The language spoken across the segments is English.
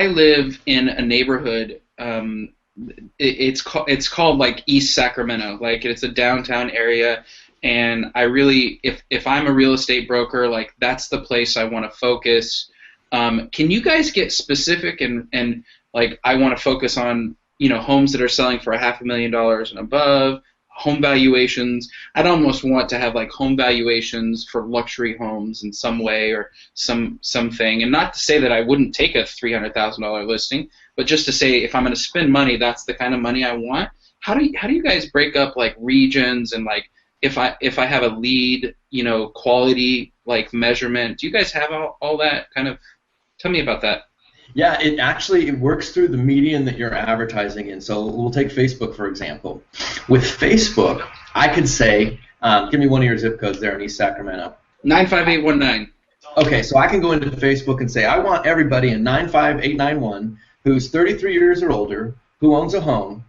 I live in a neighborhood. It's called like East Sacramento. Like it's a downtown area, and I really, if I'm a real estate broker, like that's the place I want to focus. Can you guys get specific and like I want to focus on homes that are selling for $500,000 and above, home valuations. I'd almost want to have like home valuations for luxury homes in some way or something. And not to say that I wouldn't take a $300,000 listing, but just to say if I'm going to spend money, that's the kind of money I want. How do you guys break up like regions and like if I have a lead, quality like measurement? Do you guys have all that kind of? Tell me about that. Yeah, it works through the medium that you're advertising in. So we'll take Facebook, for example. With Facebook, I could say, give me one of your zip codes there in East Sacramento. 95819. Okay, so I can go into Facebook and say, I want everybody in 95891 who's 33 years or older, who owns a home,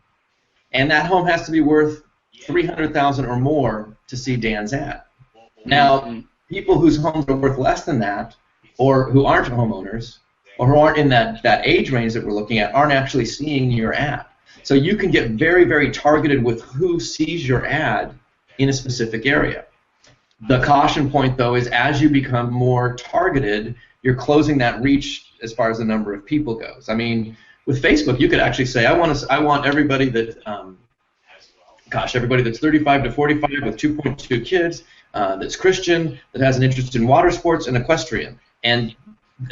and that home has to be worth $300,000 or more to see Dan's ad. Now, people whose homes are worth less than that, or who aren't homeowners, or who aren't in that age range that we're looking at, aren't actually seeing your ad. So you can get very, very targeted with who sees your ad in a specific area. The caution point, though, is as you become more targeted, you're closing that reach as far as the number of people goes. I mean, with Facebook, you could actually say, I want everybody that, everybody that's 35 to 45 with 2.2 kids, that's Christian, that has an interest in water sports and equestrian. And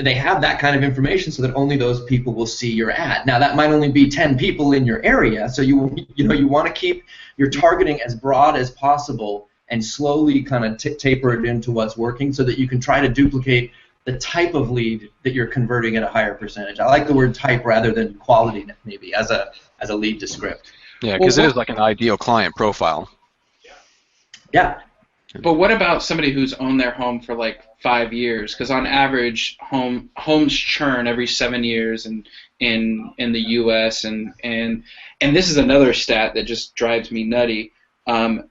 they have that kind of information so that only those people will see your ad. Now that might only be 10 people in your area, so you want to keep your targeting as broad as possible and slowly kind of taper it into what's working so that you can try to duplicate the type of lead that you're converting at a higher percentage. I like the word type rather than quality maybe as a lead to script. Yeah, because it is like an ideal client profile. Yeah. But what about somebody who's owned their home for like 5 years? Because on average, homes churn every 7 years in the U.S. and this is another stat that just drives me nutty.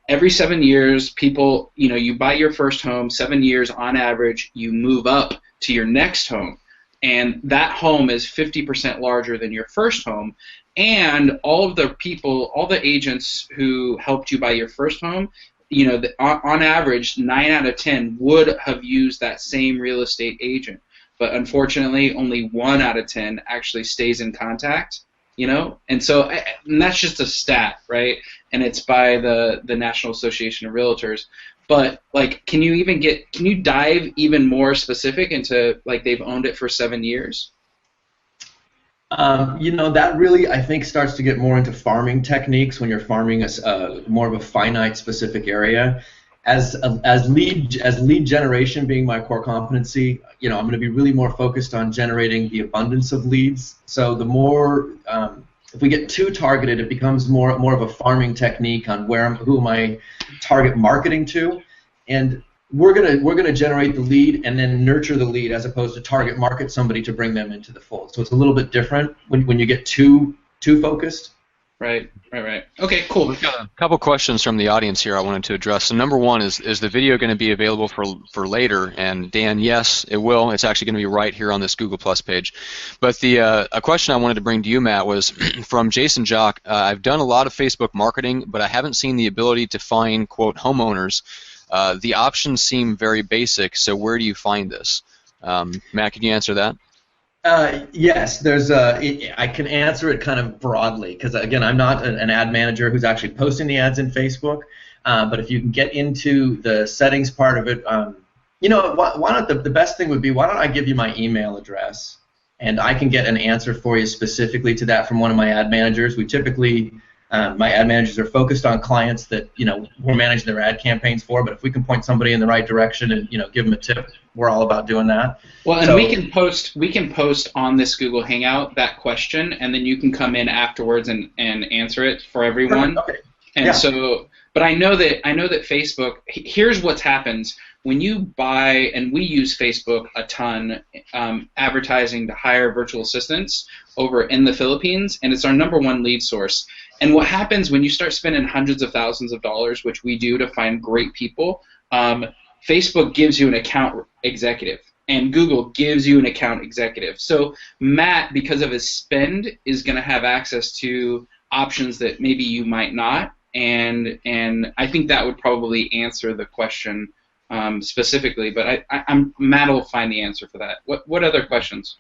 Every 7 years, people, you buy your first home. 7 years on average, you move up to your next home, and that home is 50% larger than your first home. And all of the people, all the agents who helped you buy your first home, on average, 9 out of 10 would have used that same real estate agent. But unfortunately, only 1 out of 10 actually stays in contact, And so and that's just a stat, right? And it's by the National Association of Realtors. But, like, can you dive even more specific into, like, they've owned it for 7 years? That really, I think, starts to get more into farming techniques when you're farming more of a finite, specific area. As lead generation being my core competency, I'm going to be really more focused on generating the abundance of leads. So the more, if we get too targeted, it becomes more of a farming technique on who am I target marketing to, and we're gonna generate the lead and then nurture the lead as opposed to target market somebody to bring them into the fold. So it's a little bit different when you get too focused. Right. Okay, cool. We've got a couple questions from the audience here I wanted to address. So number one is the video going to be available for later? And Dan, yes, it will. It's actually going to be right here on this Google Plus page. But a question I wanted to bring to you, Matt, was from Jason Jock. I've done a lot of Facebook marketing, but I haven't seen the ability to find, quote, homeowners. The options seem very basic, so where do you find this? Matt, can you answer that? Yes, I can answer it kind of broadly because, again, I'm not an ad manager who's actually posting the ads in Facebook. But if you can get into the settings part of it, why not? The best thing would be, why don't I give you my email address, and I can get an answer for you specifically to that from one of my ad managers. We typically my ad managers are focused on clients that we're managing their ad campaigns for. But if we can point somebody in the right direction and give them a tip, we're all about doing that. Well, and we can post on this Google Hangout that question, and then you can come in afterwards and answer it for everyone. Okay. And yeah. So, but I know that Facebook. Here's what happens when you buy, and we use Facebook a ton, advertising to hire virtual assistants over in the Philippines, and it's our #1 lead source. And what happens when you start spending hundreds of thousands of dollars, which we do to find great people, Facebook gives you an account executive. and Google gives you an account executive. So Matt, because of his spend, is going to have access to options that maybe you might not, and I think that would probably answer the question specifically. But Matt will find the answer for that. What other questions?